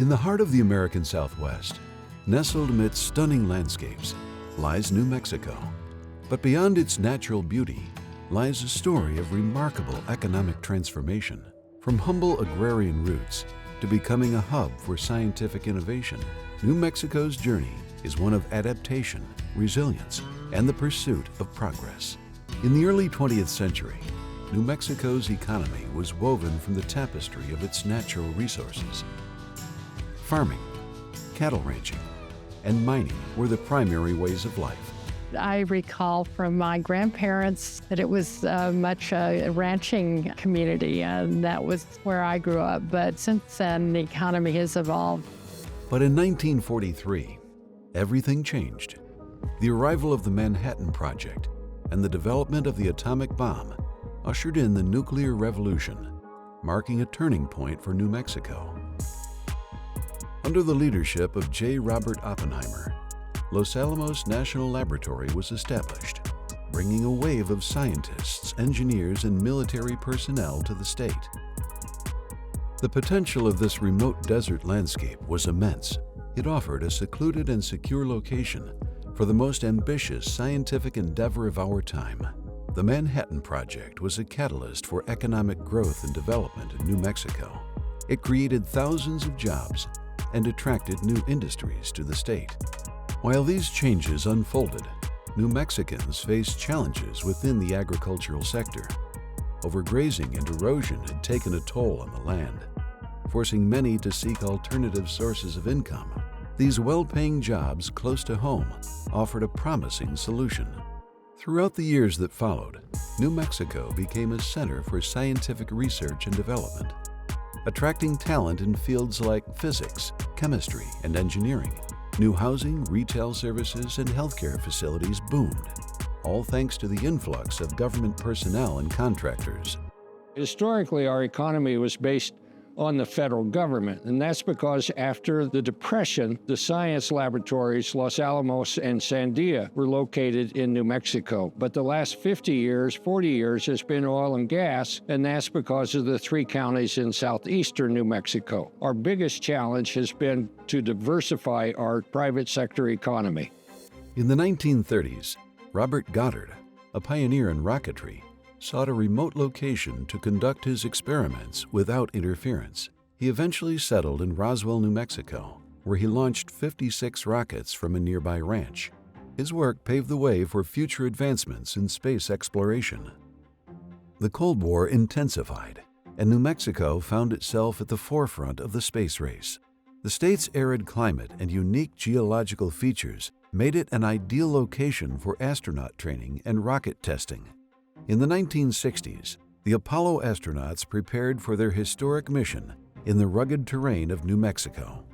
In the heart of the American Southwest, nestled amidst stunning landscapes, lies New Mexico. But beyond its natural beauty lies a story of remarkable economic transformation. From humble agrarian roots to becoming a hub for scientific innovation, New Mexico's journey is one of adaptation, resilience, and the pursuit of progress. In the early 20th century, New Mexico's economy was woven from the tapestry of its natural resources. Farming, cattle ranching, and mining were the primary ways of life. I recall from my grandparents that it was much a ranching community, and that was where I grew up. But since then, the economy has evolved. But in 1943, everything changed. The arrival of the Manhattan Project and the development of the atomic bomb ushered in the nuclear revolution, marking a turning point for New Mexico. Under the leadership of J. Robert Oppenheimer, Los Alamos National Laboratory was established, bringing a wave of scientists, engineers, and military personnel to the state. The potential of this remote desert landscape was immense. It offered a secluded and secure location for the most ambitious scientific endeavor of our time. The Manhattan Project was a catalyst for economic growth and development in New Mexico. It created thousands of jobs and attracted new industries to the state. While these changes unfolded, New Mexicans faced challenges within the agricultural sector. Overgrazing and erosion had taken a toll on the land, forcing many to seek alternative sources of income. These well-paying jobs close to home offered a promising solution. Throughout the years that followed, New Mexico became a center for scientific research and development, attracting talent in fields like physics, chemistry, and engineering. New housing, retail services, and healthcare facilities boomed, all thanks to the influx of government personnel and contractors. Historically, our economy was based on the federal government, and that's because after the Depression, the science laboratories, Los Alamos and Sandia, were located in New Mexico. But the last 40 years has been oil and gas, and that's because of the 3 counties in southeastern New Mexico. Our biggest challenge has been to diversify our private sector economy. In the 1930s, Robert Goddard, a pioneer in rocketry, sought a remote location to conduct his experiments without interference. He eventually settled in Roswell, New Mexico, where he launched 56 rockets from a nearby ranch. His work paved the way for future advancements in space exploration. The Cold War intensified, and New Mexico found itself at the forefront of the space race. The state's arid climate and unique geological features made it an ideal location for astronaut training and rocket testing. In the 1960s, the Apollo astronauts prepared for their historic mission in the rugged terrain of New Mexico.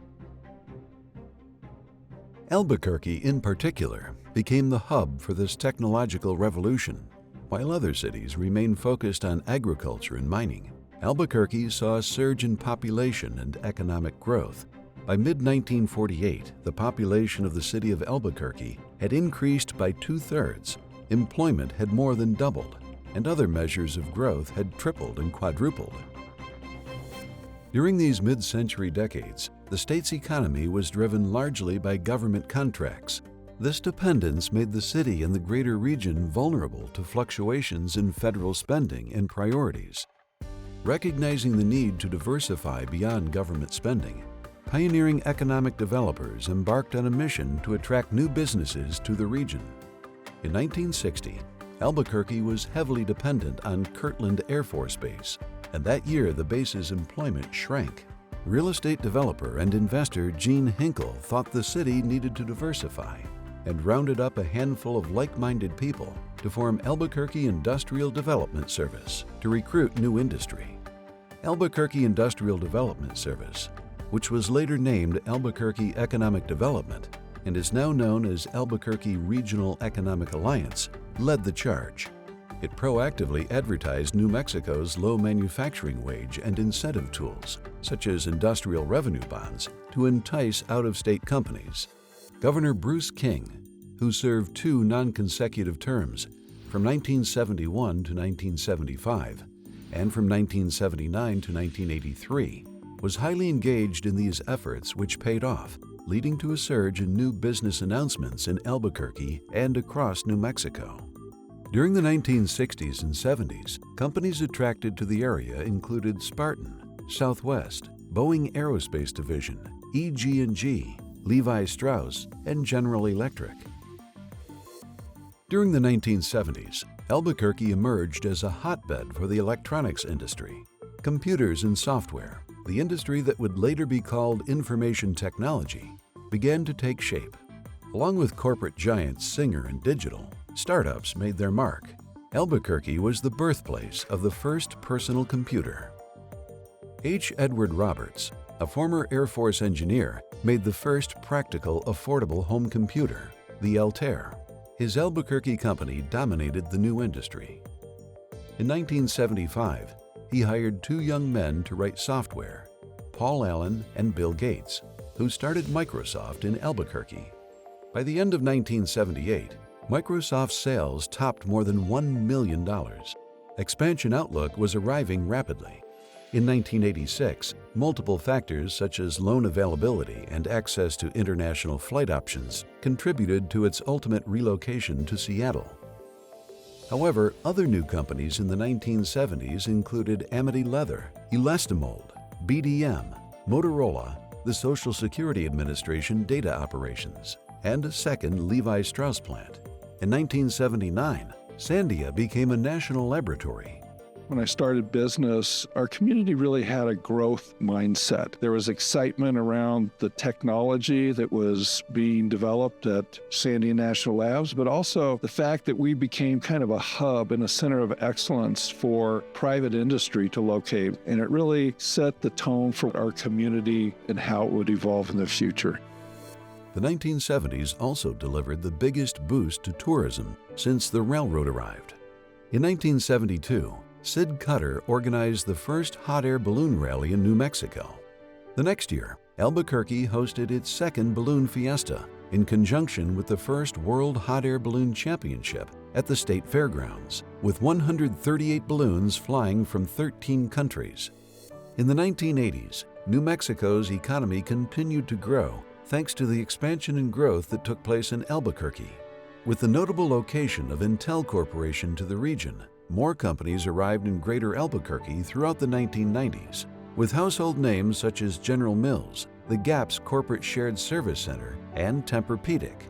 Albuquerque, in particular, became the hub for this technological revolution. While other cities remained focused on agriculture and mining, Albuquerque saw a surge in population and economic growth. By mid-1948, the population of the city of Albuquerque had increased by 2/3. Employment had more than doubled, and other measures of growth had tripled and quadrupled. During these mid-century decades, the state's economy was driven largely by government contracts. This dependence made the city and the greater region vulnerable to fluctuations in federal spending and priorities. Recognizing the need to diversify beyond government spending, pioneering economic developers embarked on a mission to attract new businesses to the region. In 1960, Albuquerque was heavily dependent on Kirtland Air Force Base, and that year the base's employment shrank. Real estate developer and investor Gene Hinkle thought the city needed to diversify and rounded up a handful of like-minded people to form Albuquerque Industrial Development Service to recruit new industry. Albuquerque Industrial Development Service, which was later named Albuquerque Economic Development, and is now known as Albuquerque Regional Economic Alliance, led the charge. It proactively advertised New Mexico's low manufacturing wage and incentive tools, such as industrial revenue bonds, to entice out-of-state companies. Governor Bruce King, who served 2 non-consecutive terms, from 1971 to 1975, and from 1979 to 1983, was highly engaged in these efforts, which paid off, leading to a surge in new business announcements in Albuquerque and across New Mexico. During the 1960s and 70s, companies attracted to the area included Spartan, Southwest, Boeing Aerospace Division, EG&G, Levi Strauss, and General Electric. During the 1970s, Albuquerque emerged as a hotbed for the electronics industry. Computers and software, the industry that would later be called information technology, began to take shape. Along with corporate giants Singer and Digital, startups made their mark. Albuquerque was the birthplace of the first personal computer. H. Edward Roberts, a former Air Force engineer, made the first practical, affordable home computer, the Altair. His Albuquerque company dominated the new industry. In 1975, he hired two young men to write software, Paul Allen and Bill Gates, who started Microsoft in Albuquerque. By the end of 1978, Microsoft's sales topped more than $1 million. Expansion outlook was arriving rapidly. In 1986, multiple factors such as loan availability and access to international flight options contributed to its ultimate relocation to Seattle. However, other new companies in the 1970s included Amity Leather, Elastimode, BDM, Motorola, the Social Security Administration data operations, and a second Levi Strauss plant. In 1979, Sandia became a national laboratory. When I started business, our community really had a growth mindset. There was excitement around the technology that was being developed at Sandia National Labs, but also the fact that we became kind of a hub and a center of excellence for private industry to locate. And it really set the tone for our community and how it would evolve in the future. The 1970s also delivered the biggest boost to tourism since the railroad arrived. In 1972, Sid Cutter organized the first hot air balloon rally in New Mexico. The next year, Albuquerque hosted its second balloon fiesta in conjunction with the first World Hot Air Balloon Championship at the state fairgrounds, with 138 balloons flying from 13 countries. In the 1980s, New Mexico's economy continued to grow thanks to the expansion and growth that took place in Albuquerque. With the notable location of Intel Corporation to the region, more companies arrived in Greater Albuquerque throughout the 1990s, with household names such as General Mills, the Gap's Corporate Shared Service Center, and Tempur-Pedic.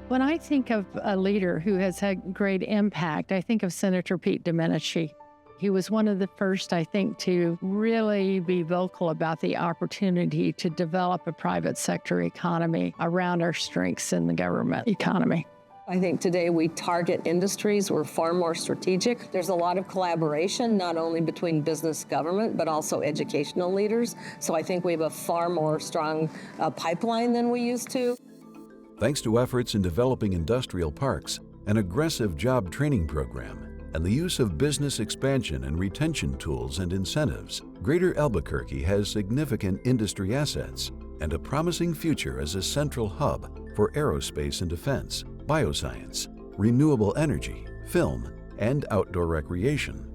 When I think of a leader who has had great impact, I think of Senator Pete Domenici. He was one of the first, I think, to really be vocal about the opportunity to develop a private sector economy around our strengths in the government economy. I think today we target industries. We're far more strategic. There's a lot of collaboration, not only between business, government, but also educational leaders. So I think we have a far more strong pipeline than we used to. Thanks to efforts in developing industrial parks, an aggressive job training program, and the use of business expansion and retention tools and incentives, Greater Albuquerque has significant industry assets and a promising future as a central hub for aerospace and defense, bioscience, renewable energy, film, and outdoor recreation.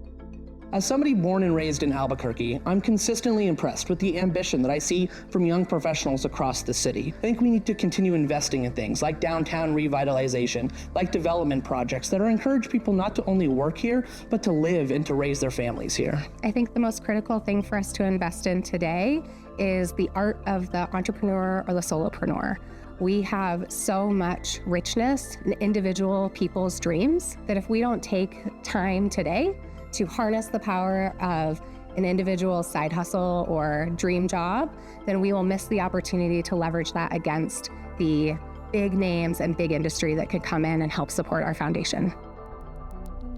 As somebody born and raised in Albuquerque, I'm consistently impressed with the ambition that I see from young professionals across the city. I think we need to continue investing in things like downtown revitalization, like development projects that encourage people not to only work here, but to live and to raise their families here. I think the most critical thing for us to invest in today is the art of the entrepreneur or the solopreneur. We have so much richness in individual people's dreams that if we don't take time today to harness the power of an individual's side hustle or dream job, then we will miss the opportunity to leverage that against the big names and big industry that could come in and help support our foundation.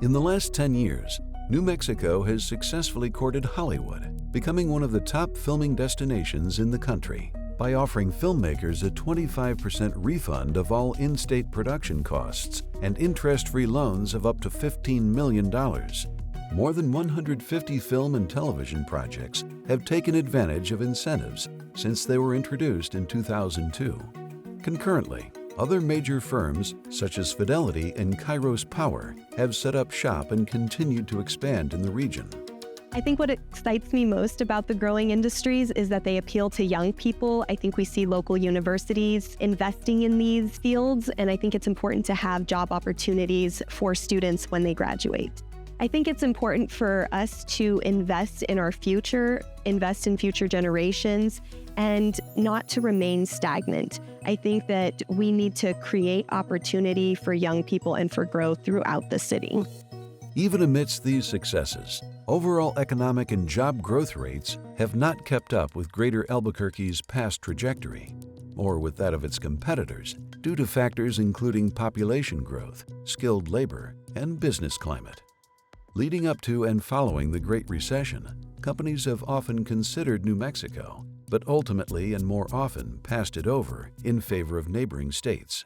In the last 10 years, New Mexico has successfully courted Hollywood, becoming one of the top filming destinations in the country by offering filmmakers a 25% refund of all in-state production costs and interest-free loans of up to $15 million. More than 150 film and television projects have taken advantage of incentives since they were introduced in 2002. Concurrently, other major firms such as Fidelity and Kairos Power have set up shop and continued to expand in the region. I think what excites me most about the growing industries is that they appeal to young people. I think we see local universities investing in these fields, and I think it's important to have job opportunities for students when they graduate. I think it's important for us to invest in our future, invest in future generations, and not to remain stagnant. I think that we need to create opportunity for young people and for growth throughout the city. Even amidst these successes, overall economic and job growth rates have not kept up with Greater Albuquerque's past trajectory, or with that of its competitors, due to factors including population growth, skilled labor, and business climate. Leading up to and following the Great Recession, companies have often considered New Mexico, but ultimately and more often passed it over in favor of neighboring states.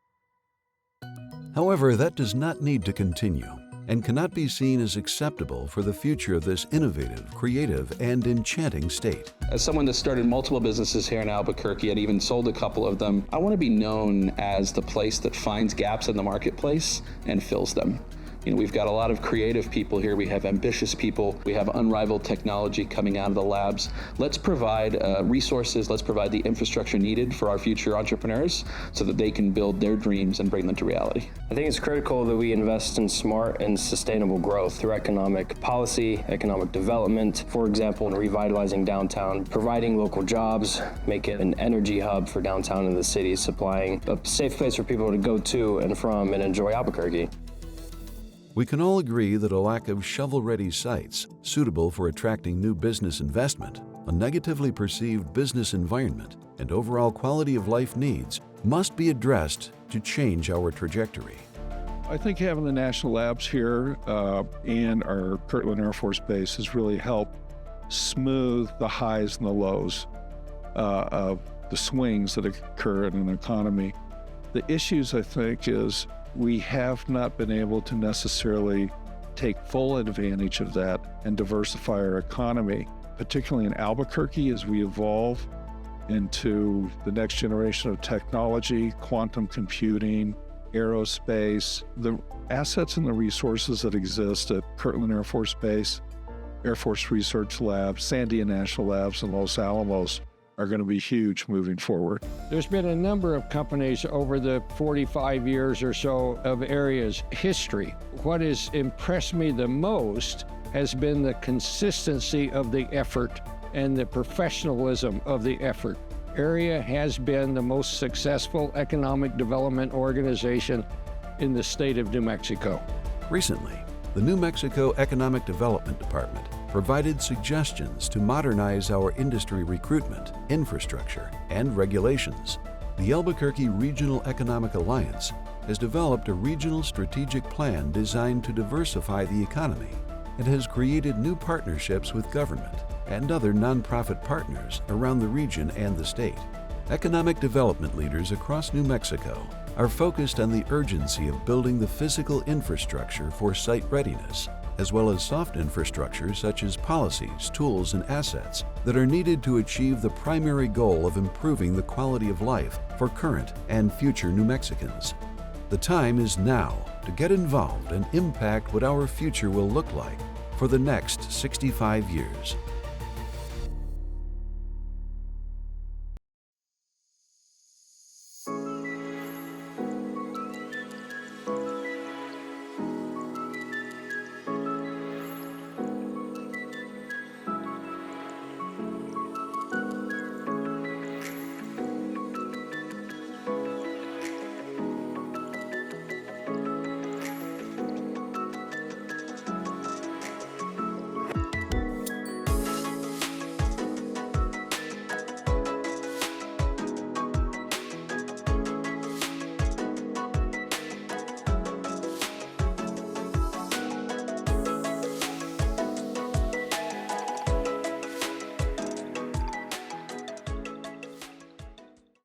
However, that does not need to continue and cannot be seen as acceptable for the future of this innovative, creative, and enchanting state. As someone that started multiple businesses here in Albuquerque and even sold a couple of them, I want to be known as the place that finds gaps in the marketplace and fills them. We've got a lot of creative people here. We have ambitious people. We have unrivaled technology coming out of the labs. Let's provide resources. Let's provide the infrastructure needed for our future entrepreneurs so that they can build their dreams and bring them to reality. I think it's critical that we invest in smart and sustainable growth through economic policy, economic development, for example, in revitalizing downtown, providing local jobs, make it an energy hub for downtown and the city, supplying a safe place for people to go to and from and enjoy Albuquerque. We can all agree that a lack of shovel-ready sites suitable for attracting new business investment, a negatively perceived business environment, and overall quality of life needs must be addressed to change our trajectory. I think having the national labs here and our Kirtland Air Force Base has really helped smooth the highs and the lows of the swings that occur in an economy. The issues, I think, is we have not been able to necessarily take full advantage of that and diversify our economy, particularly in Albuquerque as we evolve into the next generation of technology, quantum computing, aerospace. The assets and the resources that exist at Kirtland Air Force Base, Air Force Research Lab, Sandia National Labs, and Los Alamos are going to be huge moving forward. There's been a number of companies over the 45 years or so of Area's history. What has impressed me the most has been the consistency of the effort and the professionalism of the effort. Area has been the most successful economic development organization in the state of New Mexico. Recently, the New Mexico Economic Development Department provided suggestions to modernize our industry recruitment, infrastructure, and regulations. The Albuquerque Regional Economic Alliance has developed a regional strategic plan designed to diversify the economy and has created new partnerships with government and other nonprofit partners around the region and the state. Economic development leaders across New Mexico are focused on the urgency of building the physical infrastructure for site readiness, as well as soft infrastructure such as policies, tools, and assets that are needed to achieve the primary goal of improving the quality of life for current and future New Mexicans. The time is now to get involved and impact what our future will look like for the next 65 years.